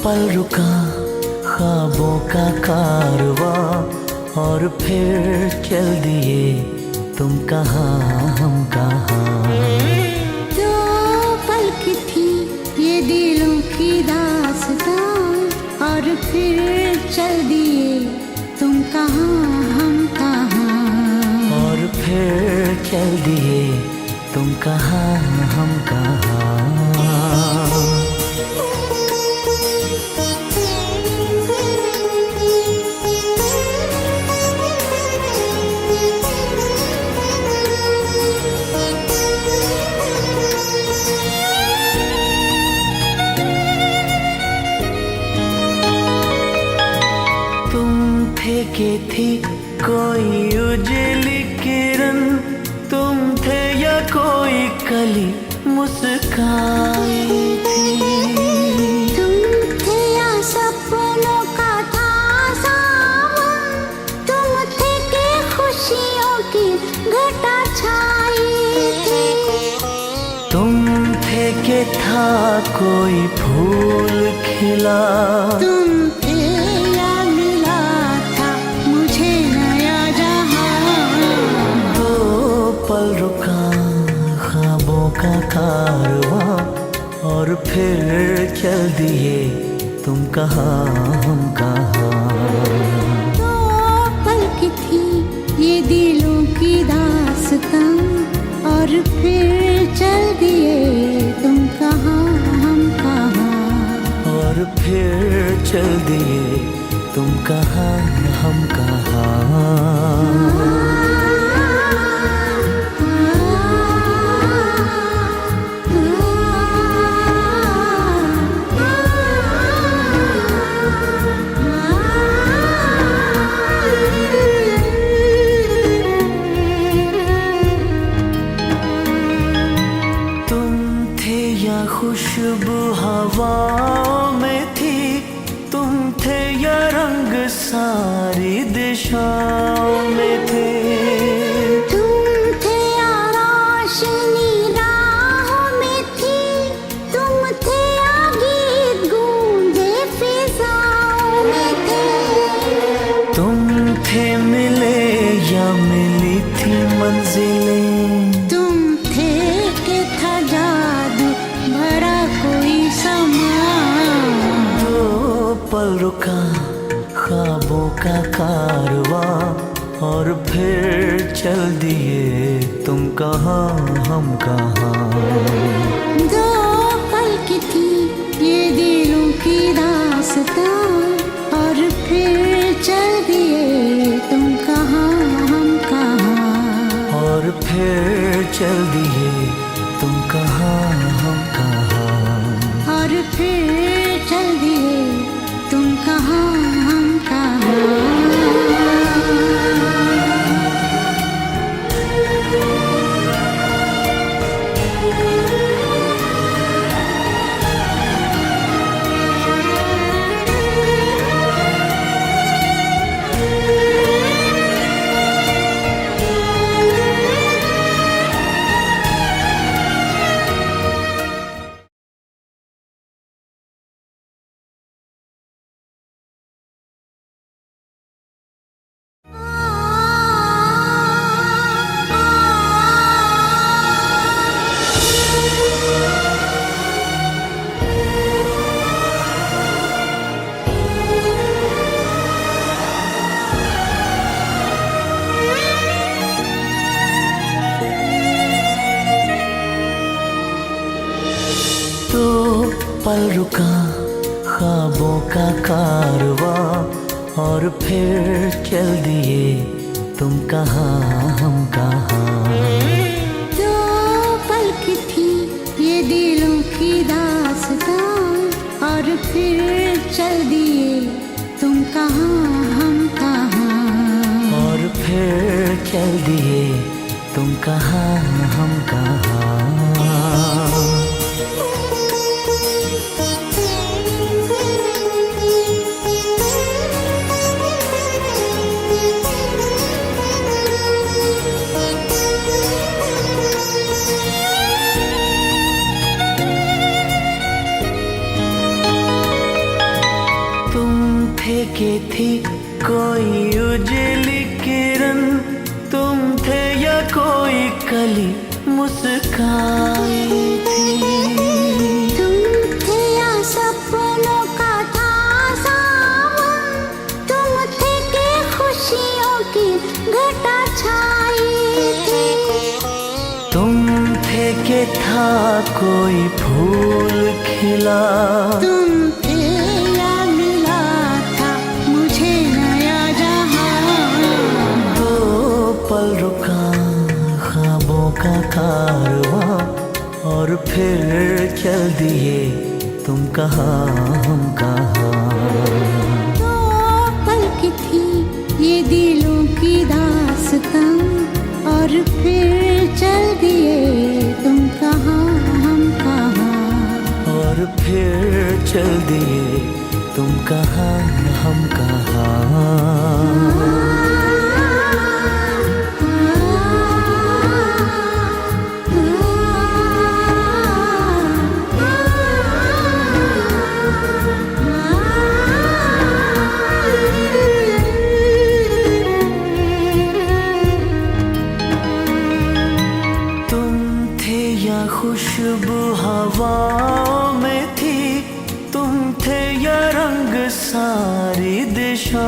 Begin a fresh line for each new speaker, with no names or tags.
पल रुका ख्वाबों का कारवां और फिर चल दिए तुम कहाँ हम कहाँ।
दो पल की थी ये दिलों की दास्तां और फिर चल दिए तुम कहाँ हम कहाँ।
और फिर चल दिए तुम कहाँ हम कहाँ। के थी कोई उजली किरण, तुम थे या कोई कली मुस्काई थी।
तुम थे या सपनों का ताज़ा मन, तुम थे के खुशियों की घटा छाई थी।
तुम थे के था कोई फूल खिला,
तुम थे या मिला था मुझे नया जहां।
दो पल रुका ख्वाबों का कारवां और फिर चल दिए तुम कहाँ हम कहाँ।
दो पल की थी ये दिलों की दास्तां और फिर चल दिए तुम कहाँ हम कहाँ।
और फिर चल दिए तुम कहाँ हम कहाँ। खुशबू हवाओं में थी, तुम थे या रंग सारी दिशाओं में थे।
तुम थे या रोशनी राहों में थी, तुम थे या गीत गूंजे फिजाओं में थे।
तुम थे मिले या मिली थी मंजिलें,
तुम थे के था जादू भरा कोई समा।
दो पल रुका ख्वाबों का कारवां और फिर चल दिए तुम कहाँ हम कहाँ।
दो पल की थी ये दिलों की दास्तां और फिर चल दिए तुम कहाँ हम कहाँ।
और फिर चल दिए तुम कहाँ हम कहाँ।
और फिर चल दिए तुम कहाँ हम कहाँ।
पल रुका ख्वाबों का कारवां और फिर चल दिए तुम कहाँ हम कहाँ।
दो पल की थी ये दिलों की दास्तां और फिर चल दिए तुम कहाँ हम कहाँ।
और फिर चल दिए तुम कहाँ हम कहाँ। कली मुस्काई थी।
तुम थे या सपनों का था सावन, तुम थे कि खुशियों की घटा छाई थी।
तुम थे कि था कोई फूल खिला,
तुम थे या मिला था मुझे नया जहां।
दो पल रुका ख्वाबों का कारवां, और फिर चल दिए तुम कहाँ हम कहाँ।
तो पल की थी ये दिलों की दास्तां, और फिर चल दिए तुम कहाँ हम कहाँ।
और फिर चल दिए तुम कहाँ हम कहाँ। खुशबू हवाओं में थी, तुम थे या रंग सारी दिशा